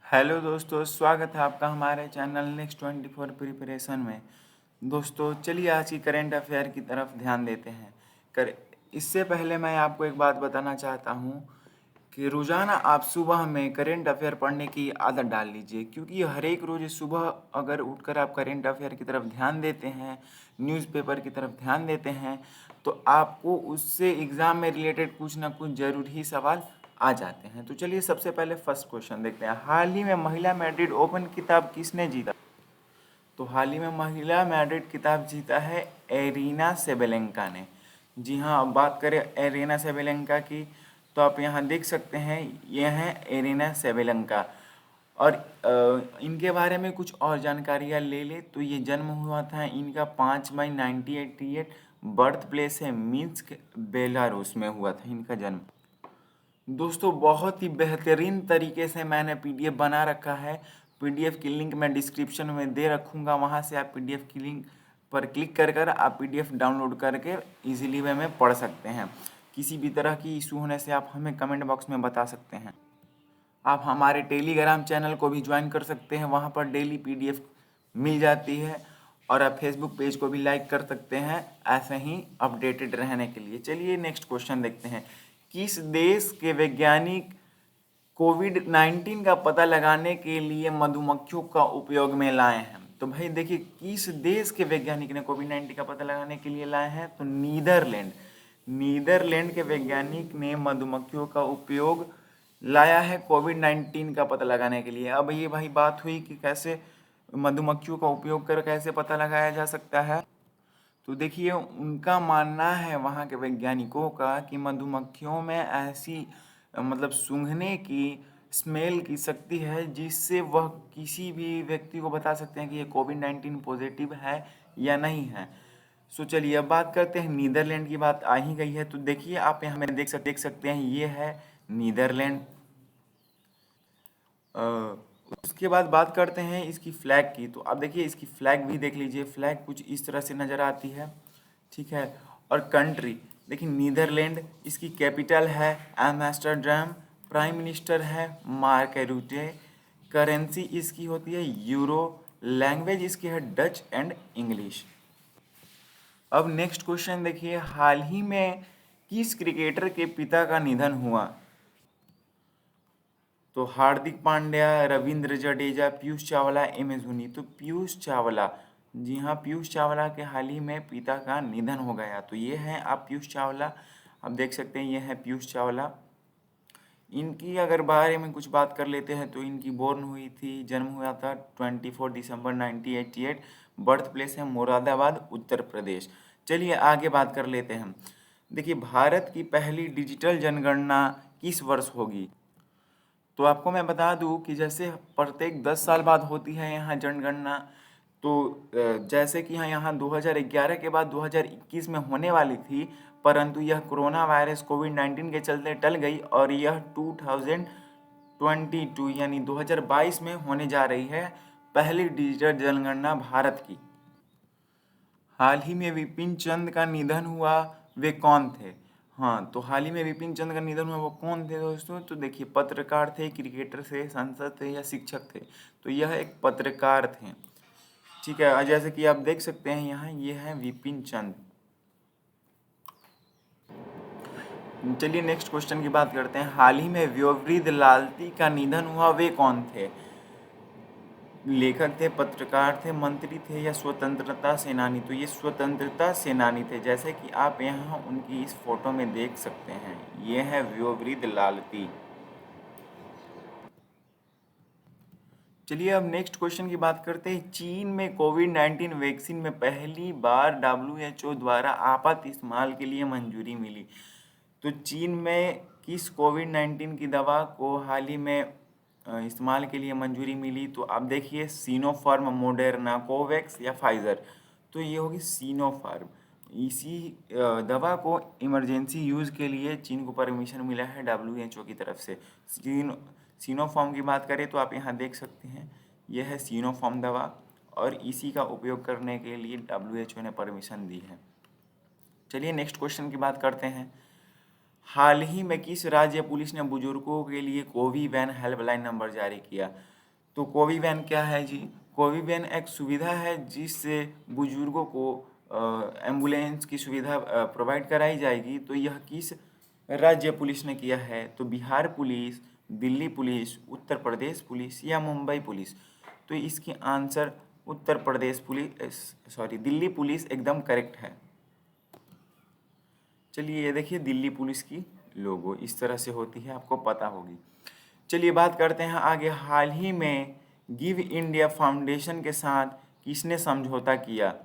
Hello दोस्तों, स्वागत है आपका हमारे चैनल नेक्स्ट 24 प्रिपरेशन में। दोस्तों चलिए आज की करेंट अफेयर की तरफ ध्यान देते हैं। कर इससे पहले मैं आपको एक बात बताना चाहता हूँ कि रोज़ाना आप सुबह में करेंट अफेयर पढ़ने की आदत डाल लीजिए, क्योंकि हर एक रोज़ सुबह अगर उठकर आप करेंट अफेयर की तरफ ध्यान देते हैं, न्यूज़पेपर की तरफ ध्यान देते हैं, तो आपको उससे एग्ज़ाम में रिलेटेड कुछ ना कुछ ज़रूरी सवाल आ जाते हैं। तो चलिए सबसे पहले फर्स्ट क्वेश्चन देखते हैं। हाल ही में महिला मैड्रिड ओपन खिताब किसने जीता? तो हाल ही में महिला मैड्रिड खिताब जीता है एरिना सेबेलेंका ने। जी हाँ, अब बात करें एरिना सेबेलेंका की, तो आप यहाँ देख सकते हैं, ये हैं एरिना सेबेलेंका। और इनके बारे में कुछ और जानकारियाँ ले ले तो ये जन्म हुआ था इनका 5 मई 1988। बर्थ प्लेस है मिन्स्क, बेलारूस में हुआ था इनका जन्म। दोस्तों बहुत ही बेहतरीन तरीके से मैंने पीडीएफ बना रखा है। पीडीएफ की लिंक मैं डिस्क्रिप्शन में दे रखूँगा, वहाँ से आप पीडीएफ की लिंक पर क्लिक कर कर आप पीडीएफ डाउनलोड करके इजीली वे में पढ़ सकते हैं। किसी भी तरह की इशू होने से आप हमें कमेंट बॉक्स में बता सकते हैं। आप हमारे टेलीग्राम चैनल को भी ज्वाइन कर सकते हैं, वहाँ पर डेली पीडीएफ मिल जाती है। और आप फेसबुक पेज को भी लाइक कर सकते हैं ऐसे ही अपडेटेड रहने के लिए। चलिए नेक्स्ट क्वेश्चन देखते हैं। किस देश के वैज्ञानिक कोविड-19 का पता लगाने के लिए मधुमक्खियों का उपयोग में लाए हैं? तो भाई देखिए, किस देश के वैज्ञानिक ने कोविड-19 का पता लगाने के लिए लाए हैं? तो नीदरलैंड। नीदरलैंड के वैज्ञानिक ने मधुमक्खियों का उपयोग लाया है कोविड-19 का पता लगाने के लिए। अब ये भाई बात हुई कि कैसे मधुमक्खियों का उपयोग कर कैसे पता लगाया जा सकता है। तो देखिए, उनका मानना है वहाँ के वैज्ञानिकों का कि मधुमक्खियों में ऐसी मतलब सूंघने की स्मेल की शक्ति है जिससे वह किसी भी व्यक्ति को बता सकते हैं कि ये कोविड-19 पॉजिटिव है या नहीं है। सो चलिए अब बात करते हैं, नीदरलैंड की बात आ ही गई है तो देखिए आप यहाँ में देख सकते हैं, ये है नीदरलैंड। उसके बाद बात करते हैं इसकी फ्लैग की। तो आप देखिए इसकी फ्लैग भी देख लीजिए, फ्लैग कुछ इस तरह से नज़र आती है, ठीक है। और कंट्री देखिए नीदरलैंड, इसकी कैपिटल है एम्स्टर्डम, प्राइम मिनिस्टर है मार्क रूटे, करेंसी इसकी होती है यूरो, लैंग्वेज इसकी है डच एंड इंग्लिश। अब नेक्स्ट क्वेश्चन देखिए, हाल ही में किस क्रिकेटर के पिता का निधन हुआ? तो हार्दिक पांड्या, रविंद्र जडेजा, पीयूष चावला, एम एस धोनी। तो पीयूष चावला, जी हाँ, पीयूष चावला के हाल ही में पिता का निधन हो गया। तो ये हैं आप पीयूष चावला, आप देख सकते हैं ये है पीयूष चावला। इनकी अगर बारे में कुछ बात कर लेते हैं तो इनकी बोर्न हुई थी, जन्म हुआ था 24 दिसंबर 1988। बर्थ प्लेस है मुरादाबाद, उत्तर प्रदेश। चलिए आगे बात कर लेते हैं। देखिए भारत की पहली डिजिटल जनगणना किस वर्ष होगी? तो आपको मैं बता दूं कि जैसे प्रत्येक 10 साल बाद होती है यहाँ जनगणना, तो जैसे कि यहाँ 2011 के बाद 2021 में होने वाली थी, परंतु यह कोरोना वायरस कोविड-19 के चलते टल गई और यह 2022 यानी 2022 में होने जा रही है पहली डिजिटल जनगणना भारत की। हाल ही में विपिन चंद का निधन हुआ, वे कौन थे? हाँ, तो हाल ही में विपिन चंद का निधन हुआ, वो कौन थे दोस्तों? तो देखिए पत्रकार थे, क्रिकेटर थे, सांसद थे या शिक्षक थे? तो यह एक पत्रकार थे, ठीक है। जैसे कि आप देख सकते हैं यहाँ, ये है विपिन चंद। चलिए नेक्स्ट क्वेश्चन की बात करते हैं। हाल ही में व्योवृद लालती का निधन हुआ, वे कौन थे? लेखक थे, पत्रकार थे, मंत्री थे या स्वतंत्रता सेनानी? तो ये स्वतंत्रता सेनानी थे, जैसे कि आप यहाँ उनकी इस फोटो में देख सकते हैं, ये है व्योवृद लालती। चलिए अब नेक्स्ट क्वेश्चन की बात करते हैं। चीन में कोविड-19 वैक्सीन में पहली बार WHO द्वारा आपात इस्तेमाल के लिए मंजूरी मिली। तो चीन में किस कोविड-19 की दवा को हाल ही में इस्तेमाल के लिए मंजूरी मिली? तो आप देखिए सिनोफार्म, मोडेर्ना, कोवैक्स या फाइज़र। तो ये होगी सिनोफार्म। इसी दवा को इमरजेंसी यूज़ के लिए चीन को परमिशन मिला है WHO की तरफ से। सिनोफार्म की बात करें तो आप यहाँ देख सकते हैं, यह है सिनोफार्म दवा और इसी का उपयोग करने के लिए WHO ने परमिशन दी है। चलिए नेक्स्ट क्वेश्चन की बात करते हैं। हाल ही में किस राज्य पुलिस ने बुजुर्गों के लिए कोविवैन हेल्पलाइन नंबर जारी किया? तो कोवी वैन क्या है जी? कोवी वैन एक सुविधा है जिससे बुजुर्गों को एम्बुलेंस की सुविधा प्रोवाइड कराई जाएगी। तो यह किस राज्य पुलिस ने किया है? तो Bihar police, Delhi police, Uttar Pradesh police या मुंबई पुलिस? तो इसकी answer Uttar Pradesh police, sorry Delhi police एकदम करेक्ट है। चलिए ये देखिए दिल्ली पुलिस की लोगो इस तरह से होती है, आपको पता होगी। चलिए बात करते हैं आगे। हाल ही में गिव इंडिया फाउंडेशन के साथ किसने समझौता किया?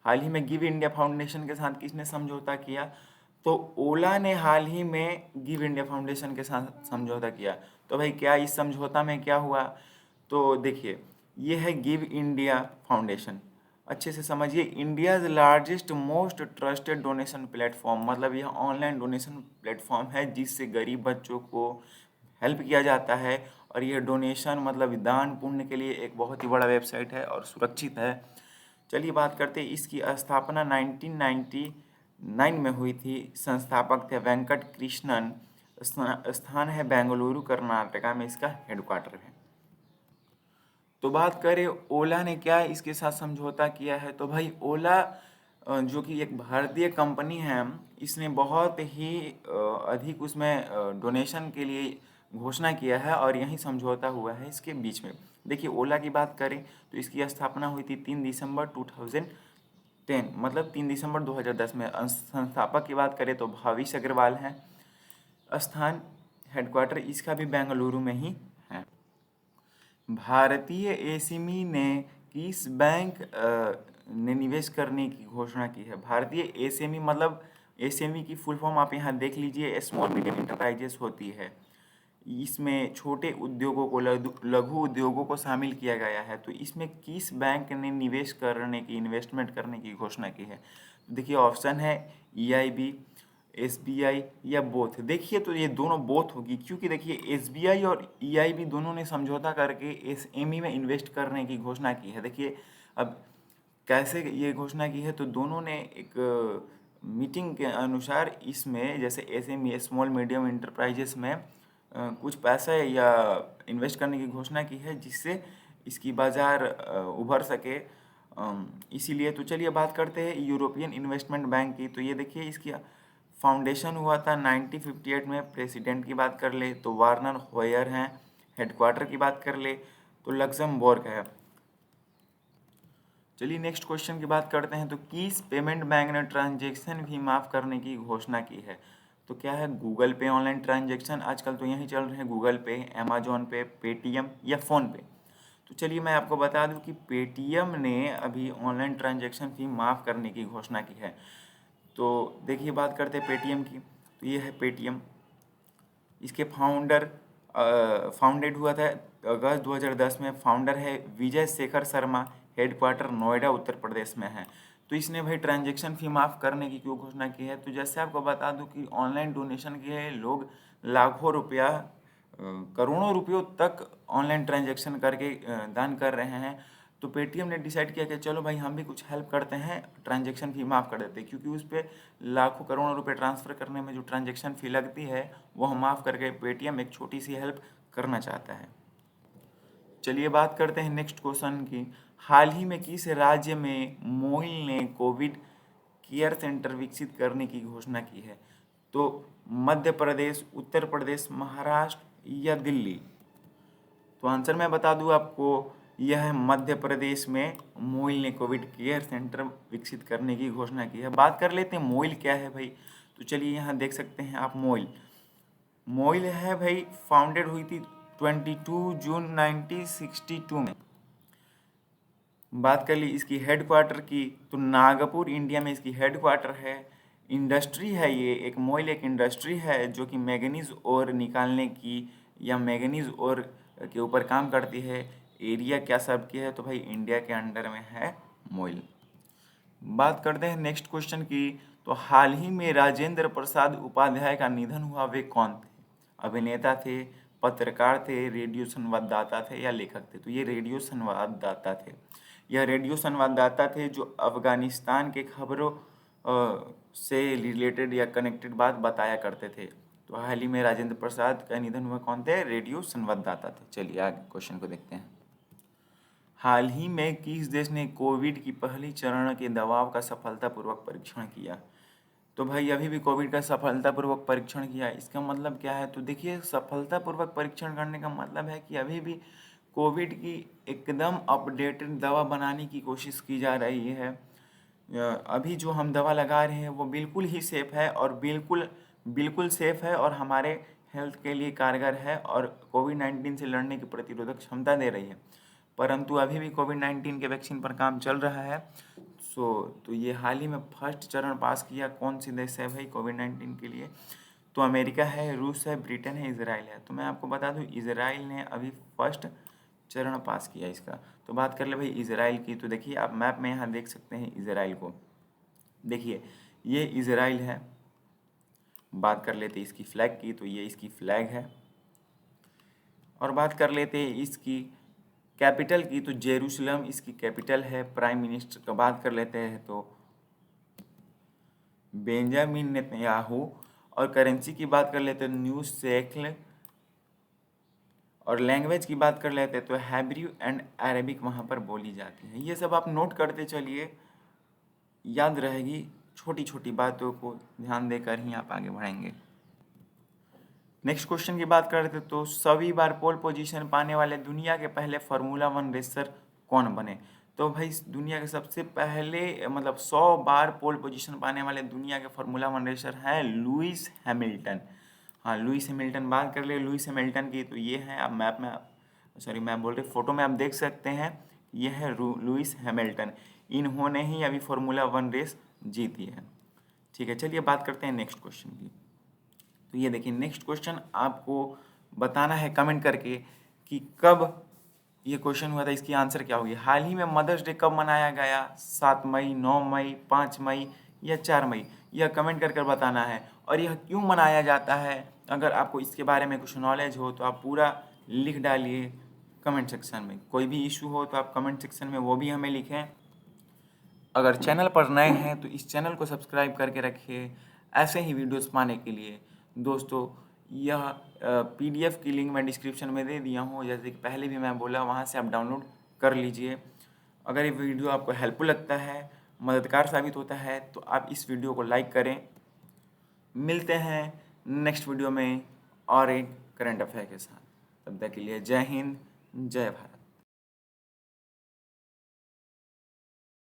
हाल ही में गिव इंडिया फाउंडेशन के साथ किसने समझौता किया? तो ओला ने हाल ही में गिव इंडिया फाउंडेशन के साथ समझौता किया। तो भाई क्या इस समझौता में क्या हुआ? तो देखिए ये है गिव इंडिया फाउंडेशन, अच्छे से समझिए। India's largest most trusted donation platform, मतलब यह ऑनलाइन डोनेशन प्लेटफॉर्म है जिससे गरीब बच्चों को हेल्प किया जाता है। और यह डोनेशन मतलब दान पुण्य के लिए एक बहुत ही बड़ा वेबसाइट है और सुरक्षित है। चलिए बात करते हैं, इसकी स्थापना 1999 में हुई थी। संस्थापक थे वेंकट कृष्णन। स्थान है बेंगलुरु कर्नाटका में इसका हेडक्वार्टर है। तो बात करें ओला ने क्या इसके साथ समझौता किया है? तो भाई ओला जो कि एक भारतीय कंपनी है, इसने बहुत ही अधिक उसमें डोनेशन के लिए घोषणा किया है और यही समझौता हुआ है इसके बीच में। देखिए ओला की बात करें तो इसकी स्थापना हुई थी 3 दिसंबर 2010, मतलब 3 दिसंबर 2010 में। संस्थापक की बात करें तो भाविश अग्रवाल हैं। स्थान हेडक्वार्टर इसका भी बेंगलुरु में ही है। भारतीय एसएमई ने किस बैंक ने निवेश करने की घोषणा की है? भारतीय एसएमई मतलब एसएमई की फुल फॉर्म आप यहाँ देख लीजिए, स्मॉल मीडियम इंटरप्राइजेस होती है। इसमें छोटे उद्योगों को, लघु उद्योगों को शामिल किया गया है। तो इसमें किस बैंक ने निवेश करने की, इन्वेस्टमेंट करने की घोषणा की है? देखिए ऑप्शन है ईआईबी, एसबीआई या बोथ। देखिए तो ये दोनों बोथ होगी, क्योंकि देखिए एसबीआई और ईआईबी दोनों ने समझौता करके एसएमई में इन्वेस्ट करने की घोषणा की है। देखिए अब कैसे ये घोषणा की है, तो दोनों ने एक मीटिंग के अनुसार इसमें जैसे एसएमई, स्मॉल मीडियम इंटरप्राइजेस में कुछ पैसा या इन्वेस्ट करने की घोषणा की है जिससे इसकी बाज़ार उभर सके। इसीलिए तो चलिए बात करते हैं यूरोपियन इन्वेस्टमेंट बैंक की। तो ये देखिए इसकी फाउंडेशन हुआ था 1958 में। प्रेसिडेंट की बात कर ले तो वार्नर होयर हैं। हेडक्वार्टर की बात कर ले तो लक्समबर्ग है। चलिए नेक्स्ट क्वेश्चन की बात करते हैं। तो किस पेमेंट बैंक ने ट्रांजैक्शन भी माफ़ करने की घोषणा की है? तो क्या है? गूगल पे ऑनलाइन ट्रांजैक्शन आजकल तो यही चल रहे हैं, गूगल पे, अमेजोन पे, पेटीएम या फ़ोनपे। तो चलिए मैं आपको बता दूं कि पेटीएम ने अभी ऑनलाइन ट्रांजैक्शन फी माफ़ करने की घोषणा की है। तो देखिए बात करते हैं पेटीएम की। तो ये है पेटीएम, इसके फाउंडेड हुआ था अगस्त 2010 में। फाउंडर है विजय शेखर शर्मा। हेडक्वार्टर नोएडा उत्तर प्रदेश में है। तो इसने भाई ट्रांजैक्शन फी माफ़ करने की क्यों घोषणा की है? तो जैसे आपको बता दूं कि ऑनलाइन डोनेशन के लिए लोग लाखों रुपया, करोड़ों रुपयों तक ऑनलाइन ट्रांजैक्शन करके दान कर रहे हैं। तो पेटीएम ने डिसाइड किया कि चलो भाई हम भी कुछ हेल्प करते हैं, ट्रांजैक्शन फ़ी माफ़ कर देते हैं, क्योंकि उस पर लाखों करोड़ों रुपए ट्रांसफ़र करने में जो ट्रांजैक्शन फ़ी लगती है वह माफ़ करके पेटीएम एक छोटी सी हेल्प करना चाहता है। चलिए बात करते हैं नेक्स्ट क्वेश्चन की। हाल ही में किस राज्य में मोइल ने कोविड केयर सेंटर विकसित करने की घोषणा की है? तो मध्य प्रदेश, उत्तर प्रदेश, महाराष्ट्र या दिल्ली? तो आंसर मैं बता दूं आपको, यह है मध्य प्रदेश में मोइल ने कोविड केयर सेंटर विकसित करने की घोषणा की है। बात कर लेते हैं मोइल क्या है भाई। तो चलिए यहाँ देख सकते हैं आप मोइल। मोइल है भाई, फाउंडेड हुई थी 22 जून 1962 में। बात कर ली इसकी हेडक्वार्टर की, तो नागपुर इंडिया में इसकी हेडक्वार्टर है। इंडस्ट्री है ये एक, मोइल एक इंडस्ट्री है जो कि मैंगनीज ओर निकालने की या मैंगनीज ओर के ऊपर काम करती है। एरिया क्या सब की है? तो भाई इंडिया के अंडर में है मोइल। बात करते हैं नेक्स्ट क्वेश्चन की। तो हाल ही में राजेंद्र प्रसाद उपाध्याय का निधन हुआ, वे कौन थे? अभिनेता थे, पत्रकार थे, रेडियो संवाददाता थे या लेखक थे? तो ये रेडियो संवाददाता थे। यह रेडियो संवाददाता थे जो अफगानिस्तान के खबरों से रिलेटेड या कनेक्टेड बात बताया करते थे। तो हाल ही में राजेंद्र प्रसाद का निधन हुआ, कौन थे? रेडियो संवाददाता थे। चलिए आगे क्वेश्चन को देखते हैं। हाल ही में किस देश ने कोविड की पहली चरण के दवाओं का सफलतापूर्वक परीक्षण किया? तो भाई अभी भी कोविड का सफलतापूर्वक परीक्षण किया, इसका मतलब क्या है? तो देखिए, सफलतापूर्वक परीक्षण करने का मतलब है कि अभी भी कोविड की एकदम अपडेटेड दवा बनाने की कोशिश की जा रही है। अभी जो हम दवा लगा रहे हैं वो बिल्कुल ही सेफ है और बिल्कुल बिल्कुल सेफ है और हमारे हेल्थ के लिए कारगर है और कोविड-19 से लड़ने की प्रतिरोधक क्षमता दे रही है। परंतु अभी भी कोविड-19 के वैक्सीन पर काम चल रहा है। तो ये हाल ही में फर्स्ट चरण पास किया कौन सी देश है भाई कोविड-19 के लिए? तो अमेरिका है, रूस है, ब्रिटेन है, इजराइल है। तो मैं आपको बता दूं, इजराइल ने अभी फर्स्ट चरण पास किया इसका। तो बात कर ले भाई इजराइल की, तो देखिए आप मैप में यहाँ देख सकते हैं इजराइल को। देखिए ये इजराइल है। बात कर लेते इसकी फ्लैग की, तो ये इसकी फ्लैग है। और बात कर लेते हैं इसकी कैपिटल की, तो जेरूसलम इसकी कैपिटल है। प्राइम मिनिस्टर का बात कर लेते हैं तो बेंजामिन नेतन्याहू। और करेंसी की बात कर लेते हैं न्यू शेक्ल। और लैंग्वेज की बात कर लेते हैं तो हैब्रू एंड अरेबिक वहाँ पर बोली जाती है। ये सब आप नोट करते चलिए, याद रहेगी। छोटी छोटी बातों को ध्यान देकर ही आप आगे बढ़ेंगे। नेक्स्ट क्वेश्चन की बात करते तो सभी बार पोल पोजीशन पाने वाले दुनिया के पहले फार्मूला 1 रेसर कौन बने? तो भाई दुनिया के सबसे पहले मतलब 100 बार पोल पोजीशन पाने वाले दुनिया के फार्मूला 1 रेसर हैं लुइस हैमिल्टन। हाँ, लुइस हैमिल्टन। बात कर ले लुइस हैमिल्टन की, तो ये है, आप मैप में सॉरी मैं बोल रही फोटो में आप देख सकते हैं, ये है लुइस हैमिल्टन। इन्होंने ही अभी फार्मूला 1 रेस जीती है। ठीक है, चलिए बात करते हैं नेक्स्ट क्वेश्चन की। तो ये देखिए नेक्स्ट क्वेश्चन आपको बताना है कमेंट करके कि कब ये क्वेश्चन हुआ था, इसकी आंसर क्या होगी। हाल ही में मदर्स डे कब मनाया गया? 7 मई, 9 मई, 5 मई या 4 मई? यह कमेंट कर बताना है। और यह क्यों मनाया जाता है, अगर आपको इसके बारे में कुछ नॉलेज हो तो आप पूरा लिख डालिए कमेंट सेक्शन में। कोई भी इशू हो तो आप कमेंट सेक्शन में वो भी हमें लिखें। अगर चैनल पर नए हैं तो इस चैनल को सब्सक्राइब करके रखिए ऐसे ही वीडियोस पाने के लिए। दोस्तों, यह PDF की लिंक मैं डिस्क्रिप्शन में दे दिया हूँ, जैसे कि पहले भी मैं बोला, वहाँ से आप डाउनलोड कर लीजिए। अगर ये वीडियो आपको हेल्पफुल लगता है, मददगार साबित होता है, तो आप इस वीडियो को लाइक करें। मिलते हैं नेक्स्ट वीडियो में और एक करंट अफेयर के साथ। तब तक के लिए जय हिंद, जय भारत।